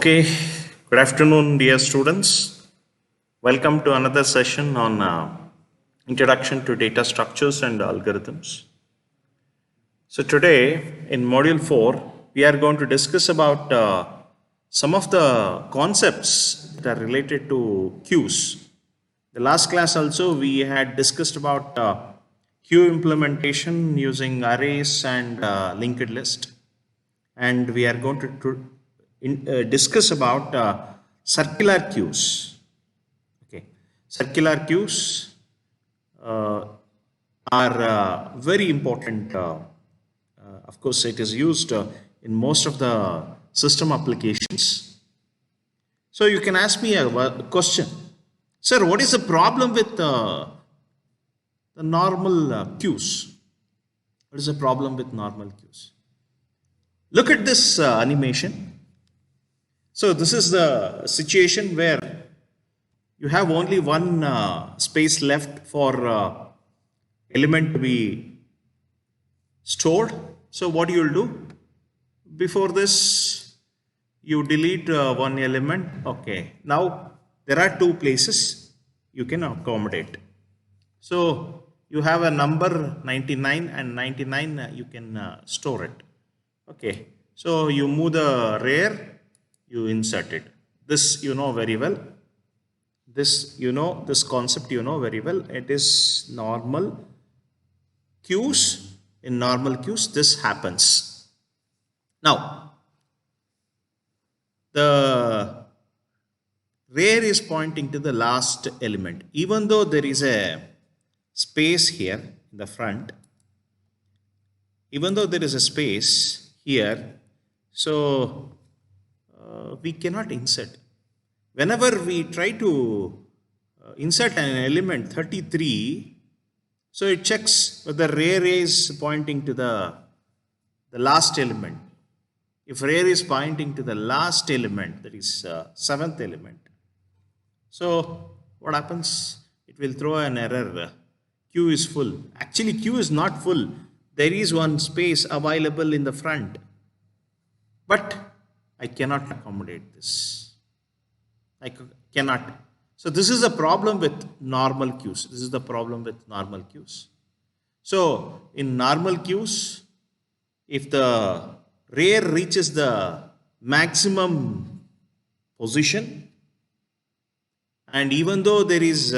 Okay, good afternoon, dear students. Welcome to another session on Introduction to Data Structures and Algorithms. So today in Module 4, we are going to discuss about some of the concepts that are related to queues. The last class also we had discussed about queue implementation using arrays and linked list, and we are going to discuss about circular queues. Okay, circular queues are very important. Of course, it is used in most of the system applications. So you can ask me a question, sir. What is the problem with the normal queues? What is the problem with normal queues? Look at this animation. So this is the situation where you have only one space left for element to be stored. So what you will do? Before this, you delete one element. Okay. Now there are two places you can accommodate. So you have a number 99 and 99 you can store it. Okay. So you move the rare, you insert it. This you know very well. This concept you know very well. It is normal queues. In normal queues, this happens. Now, the rare is pointing to the last element. Even though there is a space here in the front, even though there is a space here, so we cannot insert. Whenever we try to insert an element 33, so it checks whether rare is pointing to the last element. If rare is pointing to the last element, that is seventh element, so what happens? It will throw an error. Queue is full. Actually, queue is not full. There is one space available in the front, but I cannot accommodate this. I cannot. So this is a problem with normal queues. This is the problem with normal queues. So in normal queues, if the rare reaches the maximum position, and even though there is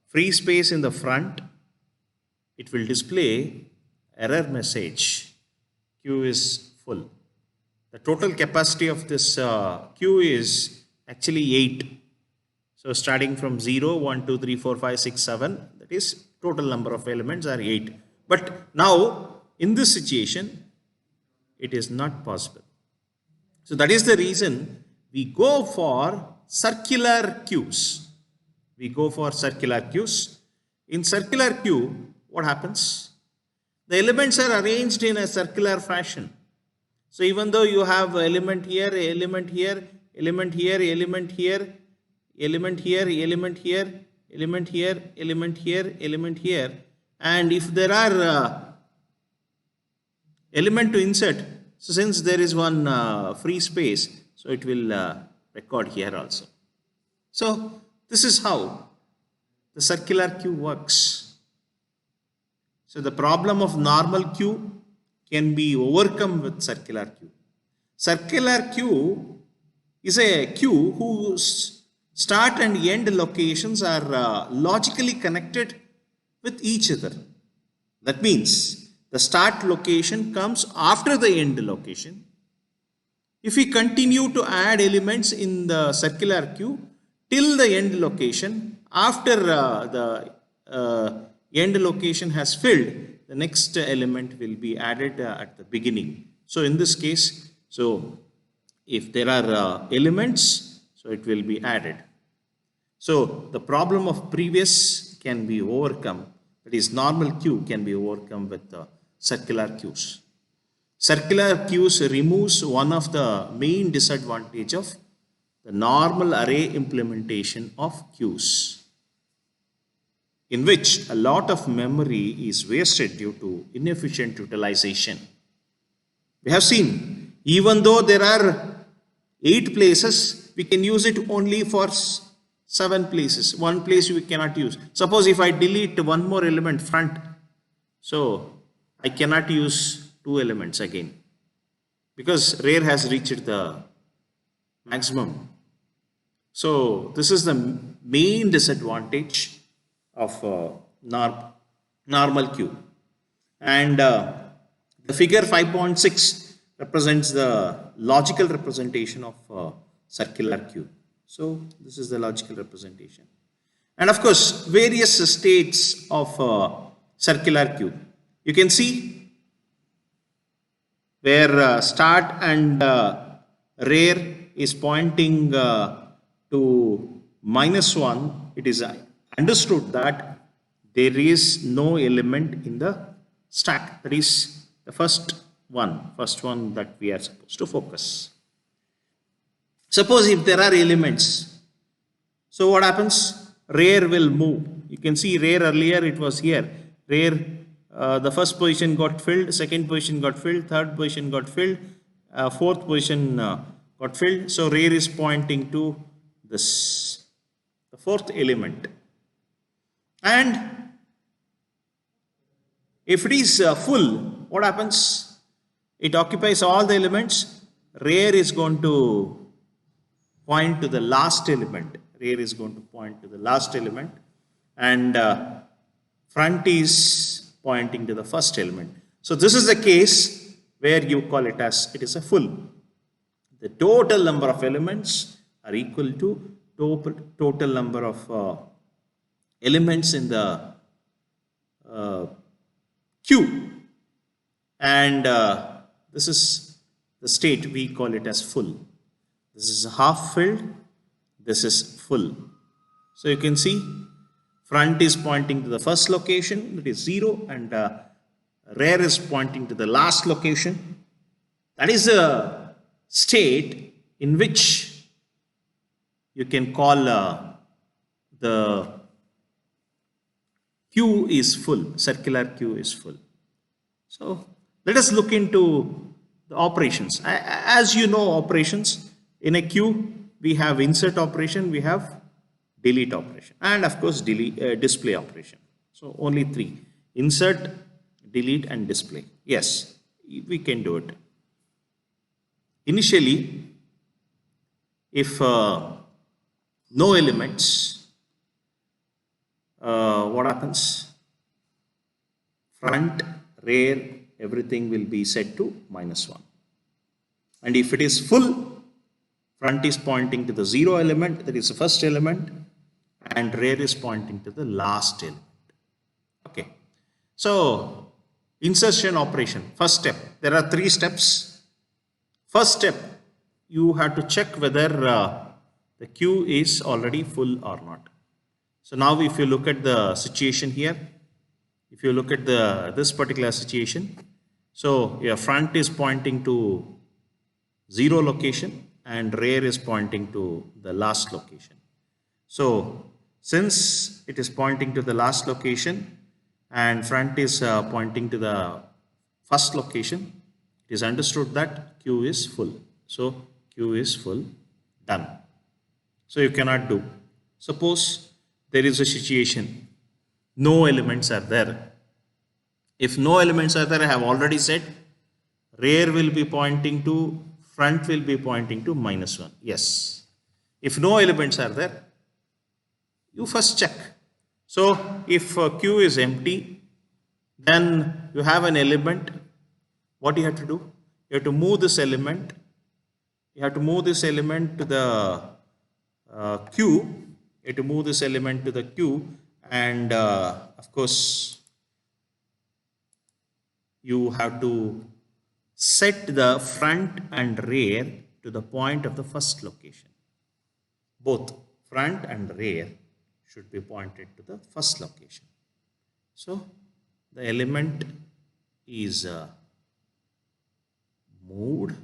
free space in the front, it will display error message. Queue is full. The total capacity of this queue is actually 8. So starting from 0, 1, 2, 3, 4, 5, 6, 7, that is total number of elements are 8. But now in this situation, it is not possible. So that is the reason we go for circular queues. We go for circular queues. In circular queue, what happens? The elements are arranged in a circular fashion. So even though you have element here, element here, element here, element here, element here, element here, element here, element here, element here, and if there are element to insert, so since there is one free space, so it will record here also. So this is how the circular queue works. So the problem of normal queue can be overcome with circular queue. Circular queue is a queue whose start and end locations are logically connected with each other. That means the start location comes after the end location. If we continue to add elements in the circular queue till the end location, after the end location has filled, the next element will be added at the beginning. So in this case, so if there are elements, so it will be added. So the problem of previous can be overcome. That is, normal queue can be overcome with circular queues. Circular queues removes one of the main disadvantage of the normal array implementation of queues, in which a lot of memory is wasted due to inefficient utilization. We have seen, even though there are 8 places, we can use it only for 7 places. One place we cannot use. Suppose if I delete one more element front, so I cannot use 2 elements again because rear has reached the maximum. So this is the main disadvantage of normal queue. And the figure 5.6 represents the logical representation of circular queue. So this is the logical representation. And of course, various states of circular queue. You can see where start and rear is pointing to -1, it is understood that there is no element in the stack. That is the first one that we are supposed to focus. Suppose if there are elements, so what happens? Rear will move. You can see rear earlier it was here. Rear, the first position got filled, second position got filled, third position got filled, fourth position got filled. So rear is pointing to this, the fourth element. And if it is full, what happens? It occupies all the elements. Rear is going to point to the last element. Rear is going to point to the last element. And front is pointing to the first element. So this is the case where you call it as it is a full. The total number of elements are equal to total number of elements in the queue. And this is the state, we call it as full. This is half filled, this is full. So you can see front is pointing to the first location, that is 0, and rear is pointing to the last location. That is a state in which you can call the queue is full, circular queue is full. So let us look into the operations. As you know, operations in a queue, we have insert operation, we have delete operation, and of course display operation. So only 3: insert, delete, and display. Yes, we can do it. Initially, if no elements, what happens? Front, rear, everything will be set to -1. And if it is full, front is pointing to the 0 element, that is the first element, and rear is pointing to the last element. Okay. So insertion operation, first step. There are 3 steps. First step, you have to check whether the queue is already full or not. So now if you look at the situation here, if you look at this particular situation, so your front is pointing to 0 location and rear is pointing to the last location. So since it is pointing to the last location and front is pointing to the first location, it is understood that queue is full. So queue is full, done. So you cannot do. Suppose there is a situation, no elements are there. If no elements are there, I have already said, rear will be pointing to, front will be pointing to -1. Yes. If no elements are there, you first check. So if queue is empty, then you have an element. What you have to do? You have to move this element. You have to move this element to the queue. You have to move this element to the queue, and of course, you have to set the front and rear to the point of the first location. Both front and rear should be pointed to the first location. So the element is moved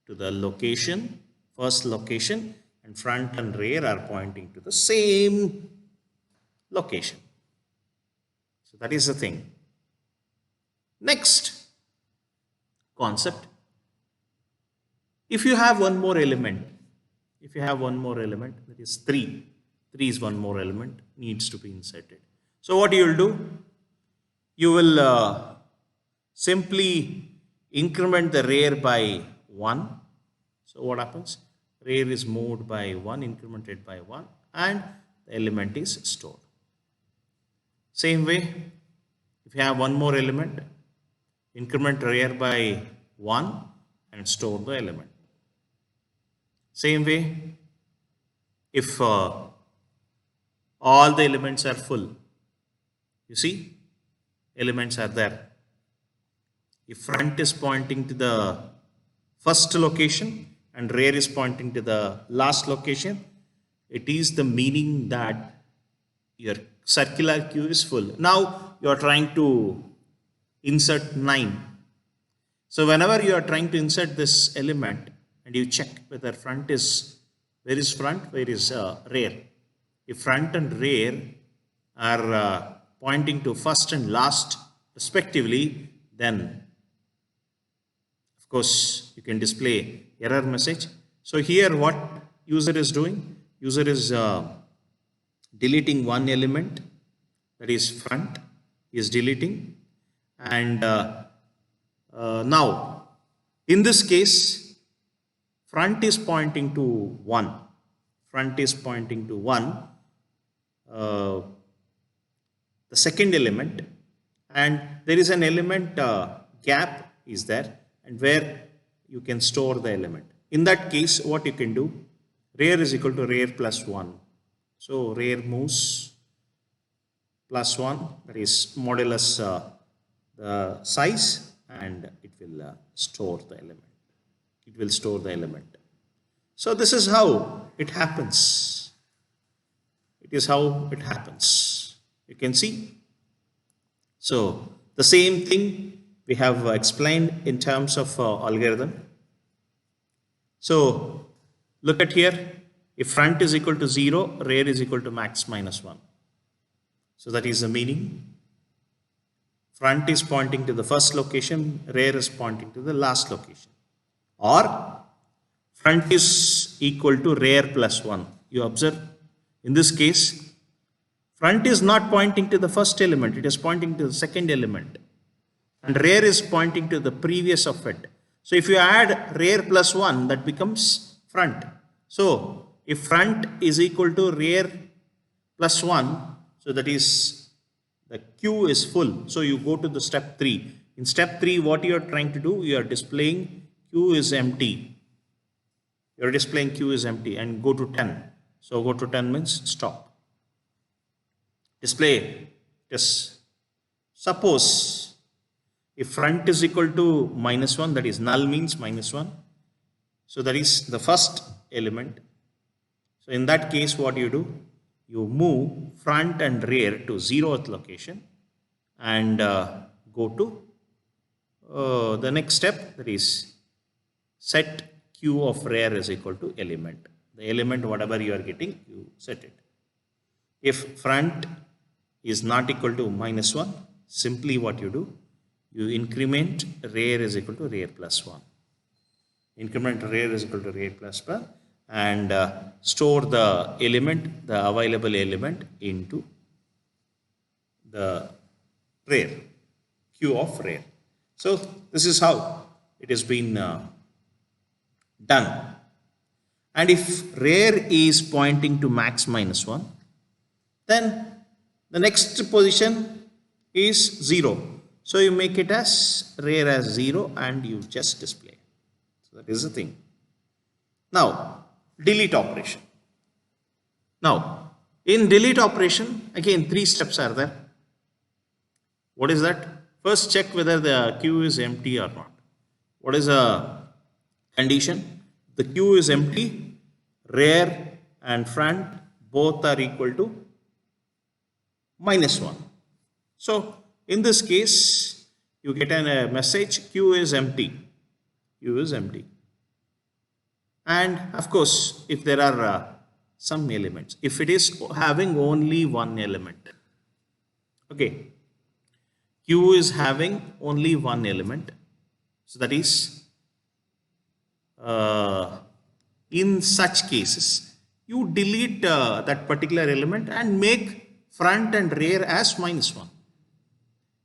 to the location, first location, and front and rear are pointing to the same location. So that is the thing. Next concept, If you have one more element, that is 3, 3 is one more element, needs to be inserted. So what you will do? You will simply increment the rear by 1. So what happens? Rear is moved by 1, incremented by 1, and the element is stored. Same way, if you have one more element, increment rear by 1 and store the element. Same way, if all the elements are full, you see, elements are there. If front is pointing to the first location and rear is pointing to the last location, it is the meaning that your circular queue is full. Now you are trying to insert 9. So whenever you are trying to insert this element and you check whether front is, where is front, where is rear. If front and rear are pointing to first and last respectively, then of course you can display error message. So here what user is doing? User is deleting one element, that is front, is deleting, and now in this case front is pointing to 1. Front is pointing to 1, the second element, and there is an element gap is there, and where you can store the element. In that case, what you can do, rear is equal to rear plus 1. So rear moves plus 1, that is modulus the size, and it will store the element. It will store the element. So this is how it happens. It is how it happens. You can see. So the same thing we have explained in terms of algorithm. So look at here. If front is equal to 0, rear is equal to max minus 1. So that is the meaning. Front is pointing to the first location, rear is pointing to the last location. Or front is equal to rear plus 1. You observe, in this case, front is not pointing to the first element, it is pointing to the second element. And rear is pointing to the previous of it. So if you add rear plus 1, that becomes front. So if front is equal to rear plus 1, so that is the queue is full. So you go to the step 3. In step 3, what you are trying to do, you are displaying queue is empty. You are displaying queue is empty, and go to 10. So go to 10 means stop. Display this. Suppose if front is equal to minus 1, that is null means minus 1. So that is the first element. So in that case, what you do? You move front and rear to 0th location and go to the next step, that is set queue of rear is equal to element. The element whatever you are getting, you set it. If front is not equal to minus 1, simply what you do? You increment rear is equal to rear plus 1. Increment rear is equal to rear plus 1, and store the element, the available element, into the rear, queue of rear. So this is how it has been done. And if rear is pointing to max minus 1, then the next position is 0. So you make it as rear as 0 and you just display. So that is the thing. Now delete operation. Now in delete operation, again 3 steps are there. What is that? First, check whether the queue is empty or not. What is the condition? The queue is empty, rear and front both are equal to minus 1. So in this case, you get a message, queue is empty. Queue is empty. And of course, if there are some elements, if it is having only one element, okay, queue is having only one element, so that is uh, in such cases, you delete that particular element and make front and rear as -1.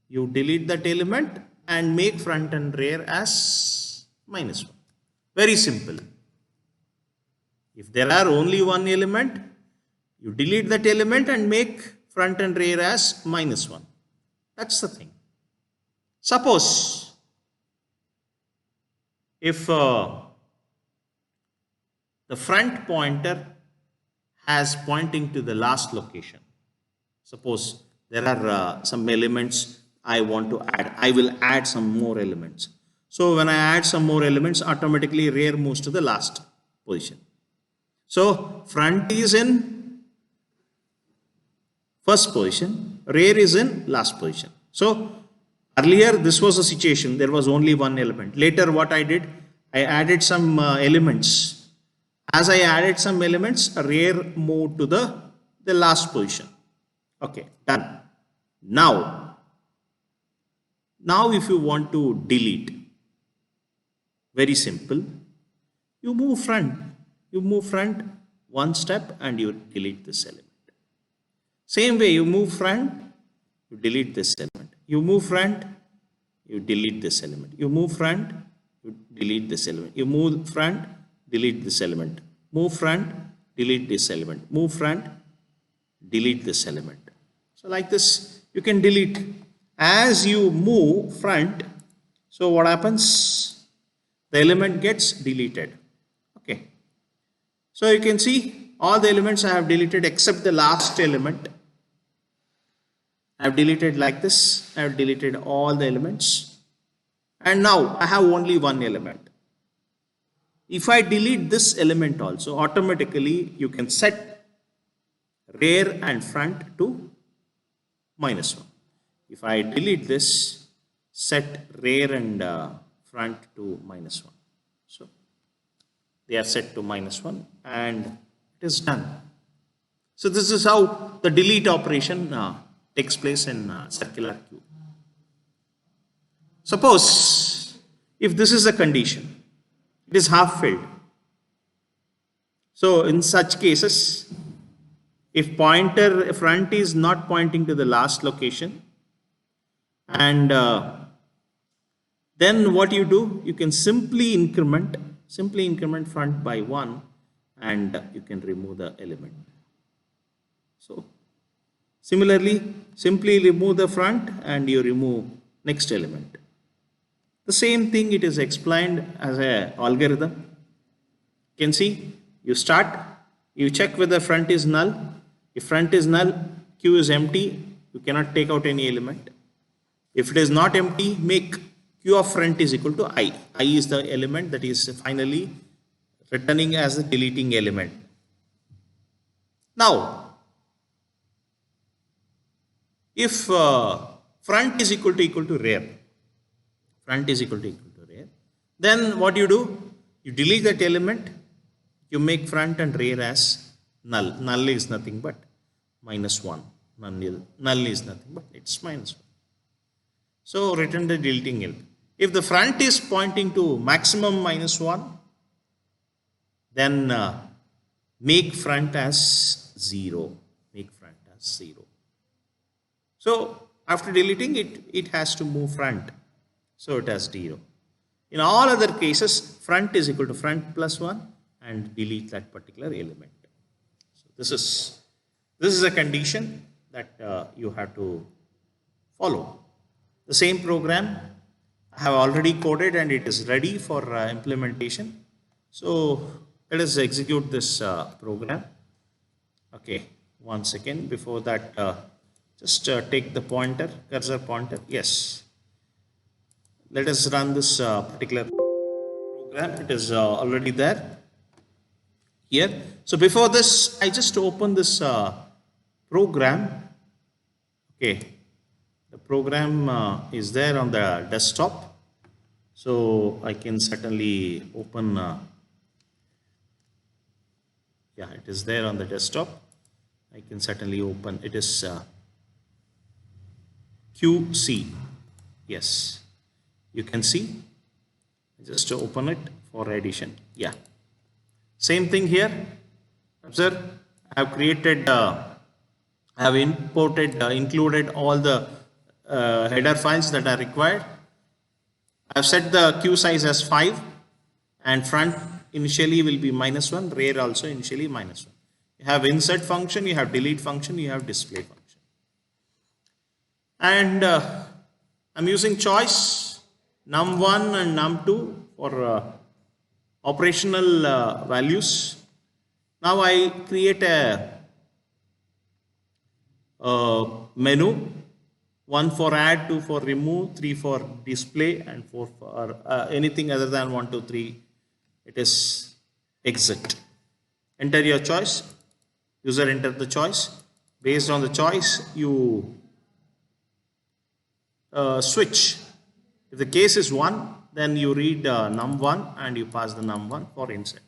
You delete that element and make front and rear as -1. Very simple. If there are only one element, you delete that element and make front and rear as -1. That's the thing. Suppose if the front pointer has pointing to the last location. Suppose there are some elements I want to add. I will add some more elements. So when I add some more elements, automatically rear moves to the last position. So front is in first position, rear is in last position. So earlier this was a situation, there was only one element. Later what I did, I added some elements. As I added some elements, rear moved to the last position. Okay, done. Now if you want to delete, very simple, you move front one step and you delete this element. Same way, you move front, you delete this element. You move front, you delete this element. You move front, you delete this element. You move front, delete this element. Move front, delete this element. Move front, delete this element. So like this, you can delete. As you move front, so what happens? The element gets deleted. Okay. So you can see all the elements I have deleted except the last element. I have deleted like this. I have deleted all the elements. And now I have only one element. If I delete this element also, automatically you can set rear and front to -1. If I delete this, set rear and front to -1. So they are set to -1 and it is done. So this is how the delete operation takes place in circular cube. Suppose if this is a condition, it is half filled. So in such cases, if pointer front is not pointing to the last location, and then what you do, you can simply increment front by 1 and you can remove the element. So similarly, simply remove the front and you remove next element. The same thing, it is explained as an algorithm. You can see, you start, you check whether front is null. If front is null, Q is empty, you cannot take out any element. If it is not empty, make Q of front is equal to I. I is the element that is finally returning as the deleting element. Now, if front is equal to rear, then what you do? You delete that element, you make front and rear as null. Null is nothing but -1. Null is nothing but it's -1. So return the deleting element. If the front is pointing to maximum -1, then make front as 0. Make front as 0. So after deleting it, it has to move front. So it has 0. In all other cases, front is equal to front plus 1 and delete that particular element. So this is a condition that you have to follow. The same program I have already coded and it is ready for implementation. So let us execute this program. Okay, one second. Before that, just take the cursor pointer. Yes. Let us run this particular program. It is already there here. So before this, I just open this program. Okay, the program is there on the desktop. So I can certainly open. Yeah, it is there on the desktop. I can certainly open. It is QC. Yes. You can see Just open it for addition. Yeah. Same thing here. Observe, I have created, I have imported, included all the header files that are required. I have set the queue size as 5 and front initially will be -1, rear also initially -1. You have insert function, you have delete function, you have display function. And I'm using choice num1 and num2 for operational values. Now I create a menu, 1 for add, 2 for remove, 3 for display, and 4 for anything other than 1, 2, 3. It is exit. Enter your choice. User enter the choice. Based on the choice, you switch. If the case is 1, then you read num1 and you pass the num1 for insert.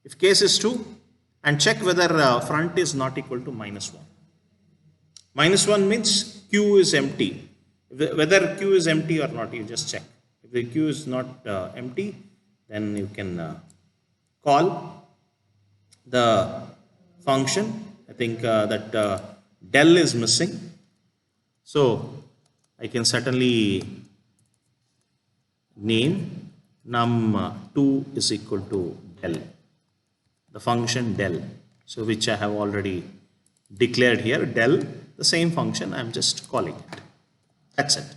If case is 2, and check whether front is not equal to -1. -1 means queue is empty. Whether queue is empty or not, you just check. If the queue is not empty, then you can call the function. I think that del is missing. So I can certainly name num2 is equal to del, the function del, so which I have already declared here, del, the same function, I'm just calling it. That's it.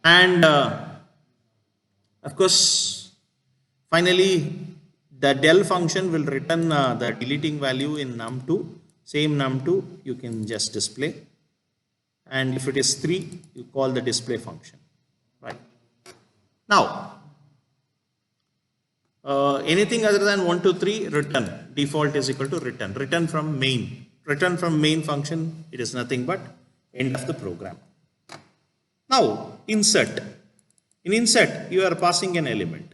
And of course, finally, the del function will return the deleting value in num2. Same num2 you can just display. And if it is 3, you call the display function. Right. Now, anything other than 1, 2, 3, return. Default is equal to return. Return from main. Return from main function, it is nothing but end of the program. Now, insert. In insert, you are passing an element.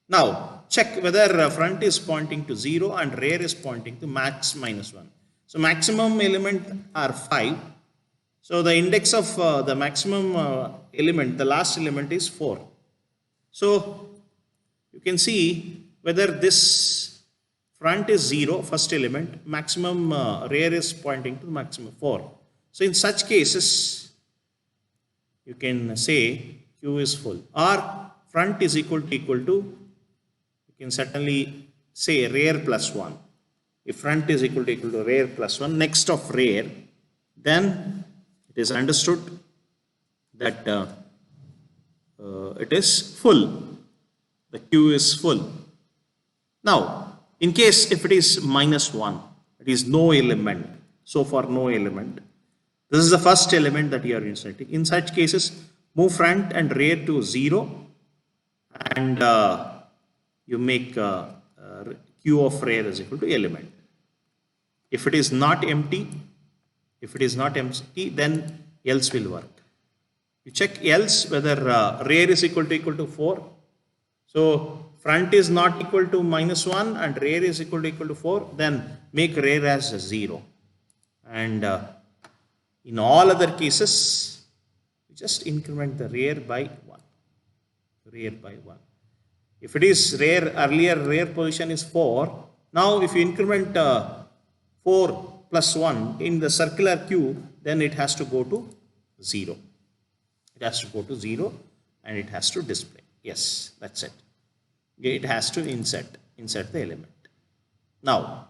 Now, check whether front is pointing to 0 and rear is pointing to max -1. So, maximum element are 5. So, the index of the maximum element, the last element is 4. So, you can see whether this front is 0, first element, maximum rear is pointing to maximum 4. So, in such cases, you can say queue is full, or front is equal to, you can certainly say rear plus 1. If front is equal to rear plus 1, next of rear, then it is understood that it is full. The queue is full. Now, in case if it is -1, it is no element. So far, no element. This is the first element that you are inserting. In such cases, move front and rear to 0, and you make queue of rear is equal to element. If it is not empty, then else will work. You check else whether rear is equal to 4. So front is not equal to -1 and rear is equal to 4, then make rear as 0. And in all other cases, you just increment the rear by 1. Rear by 1. If it is rear, earlier rear position is 4. Now if you increment 4 plus 1 in the circular queue, then it has to go to 0. It has to go to 0 and it has to display. Yes, that's it. It has to insert the element. Now,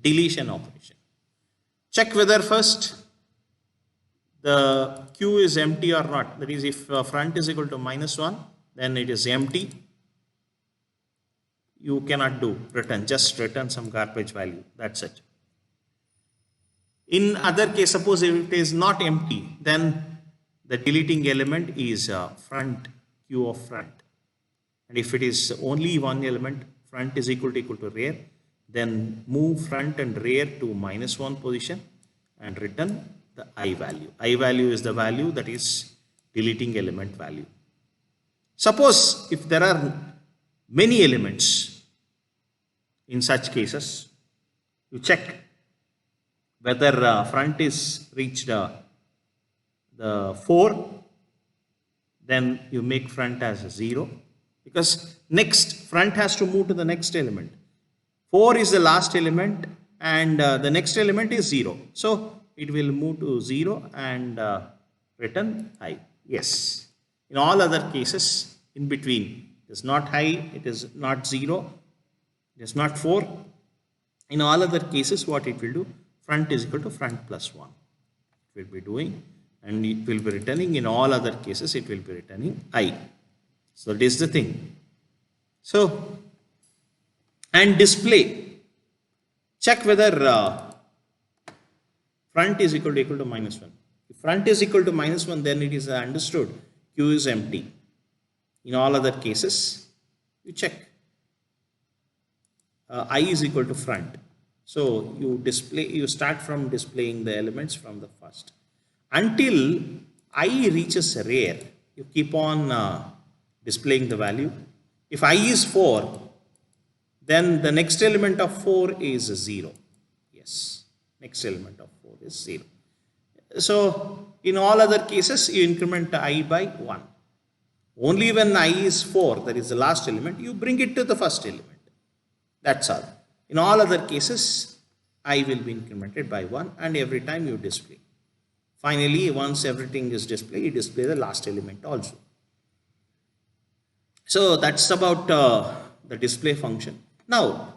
deletion operation. Check whether first the queue is empty or not. That is, if front is equal to -1, then it is empty. You cannot do return, just return some garbage value. That's it. In other case, suppose if it is not empty, then the deleting element is front, queue of front. And if it is only one element, front is equal to rear, then move front and rear to -1 position and return the I value. I value is the value that is deleting element value. Suppose if there are many elements, in such cases, you check whether front is reached the 4, then you make front as 0 because next front has to move to the next element. 4 is the last element and the next element is 0. So it will move to 0 and return high. Yes. In all other cases, in between, it is not high, it is not 0, it is not 4. In all other cases, what it will do, front is equal to front plus 1. It will be doing, and it will be returning. In all other cases, it will be returning I. So that is the thing. So, and display, check whether front is equal to minus 1. If front is equal to minus 1, then it is understood Q is empty. In all other cases, you check. I is equal to front. So you start from displaying the elements from the first. Until I reaches rare, you keep on displaying the value. If I is 4, then the next element of 4 is 0. Yes, next element of 4 is 0. So in all other cases, you increment I by 1. Only when I is 4, that is the last element, you bring it to the first element. That's all. In all other cases, I will be incremented by 1 and every time you display. Finally, once everything is displayed, you display the last element also. So that's about the display function. Now,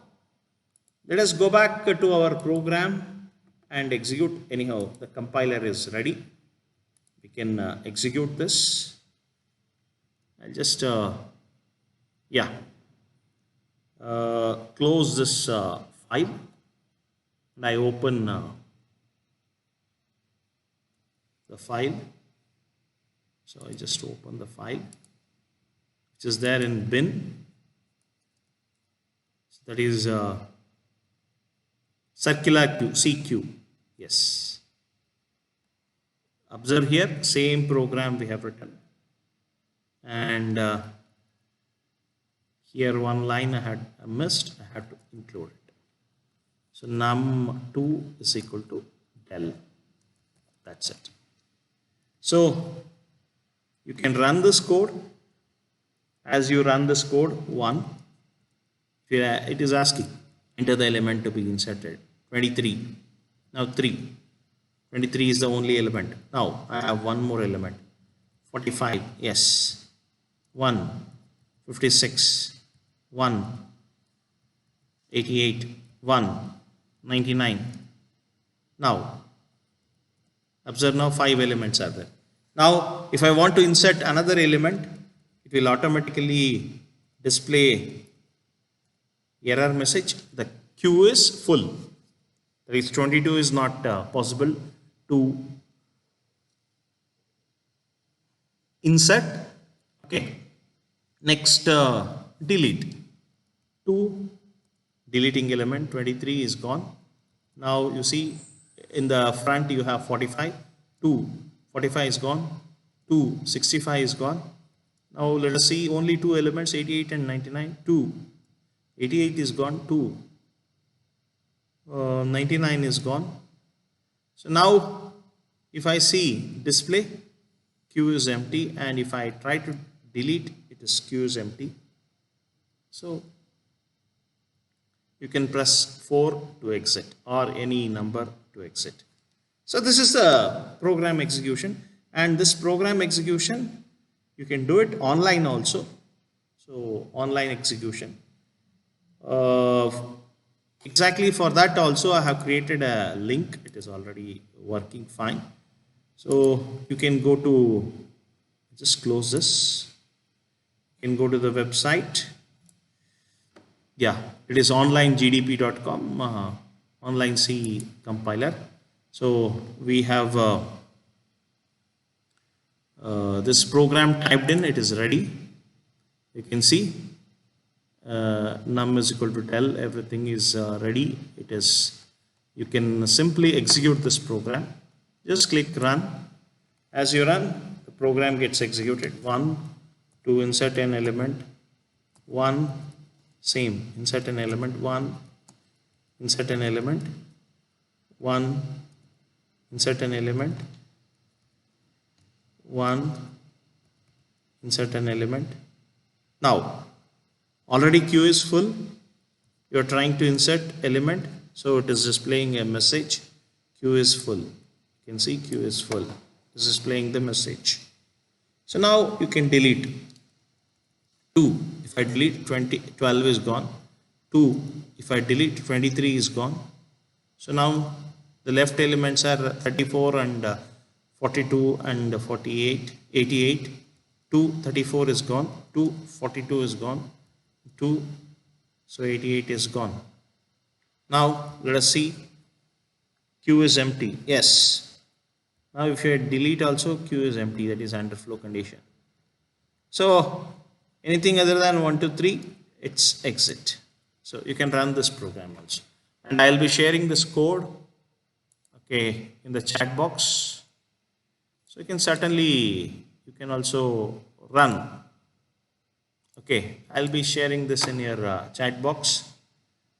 let us go back to our program and execute. Anyhow, the compiler is ready. We can execute this. I'll just, close this file and I open the file. So I just open the file which is there in bin. So that is circular queue, CQ. Yes. Observe here, same program we have written. And here one line I had missed, I have to include it. So num2 is equal to del. That's it. So you can run this code. As you run this code, 1, it is asking, enter the element to be inserted. 23. Now 3. 23 is the only element. Now I have one more element. 45. Yes. 1. 56. 1. 88. 1. 99. Now, observe now 5 elements are there. Now, if I want to insert another element, it will automatically display error message. The queue is full. That is 22 is not possible to insert. Okay. Next, delete. 2 deleting element, 23 is gone. Now you see in the front you have 45. 2, 45 is gone. 2, 65 is gone. Now let us see only 2 elements, 88 and 99. 2, 88 is gone. 2, 99 is gone. So now if I see display, queue is empty, and if I try to delete, it is queue is empty. So you can press 4 to exit or any number to exit. So this is the program execution, and this program execution you can do it online also. So online execution. Exactly for that also I have created a link. It is already working fine. So you can go to, just close this. You can go to the website. Yeah, it is onlinegdp.com, online C compiler. So we have this program typed in, it is ready. You can see num is equal to del, everything is ready. It is, you can simply execute this program. Just click run. As you run, the program gets executed. 1, to insert an element, 1, same, insert an element, 1, insert an element, 1, insert an element, 1, insert an element, Now, already queue is full. You are trying to insert element, so it is displaying a message. Queue is full. You can see queue is full. It is displaying the message. So now you can delete 2. If I delete 12 is gone. 2. If I delete 23 is gone. So now the left elements are 34 and 42 and 48, 88. 2, 34 is gone. 2, 42 is gone. 2, so 88 is gone. Now let us see. Queue is empty. Yes. Now if you delete also, queue is empty. That is under flow condition. So anything other than 1, 2, 3, it's exit. So you can run this program also. And I'll be sharing this code, okay, in the chat box. So you can also run. Okay, I'll be sharing this in your chat box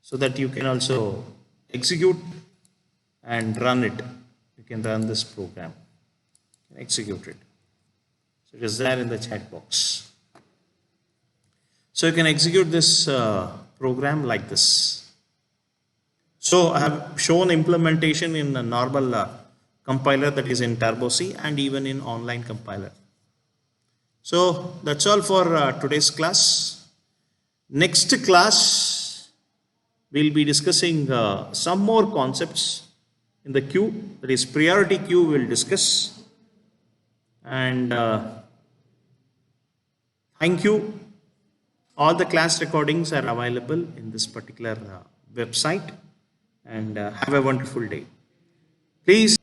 so that you can also execute and run it. You can run this program, execute it. So it is there in the chat box. So you can execute this program like this. So I have shown implementation in a normal compiler, that is in Turbo C, and even in online compiler. So that's all for today's class. Next class, we'll be discussing some more concepts in the queue, that is priority queue we'll discuss. And thank you. All the class recordings are available in this particular website, and have a wonderful day. Please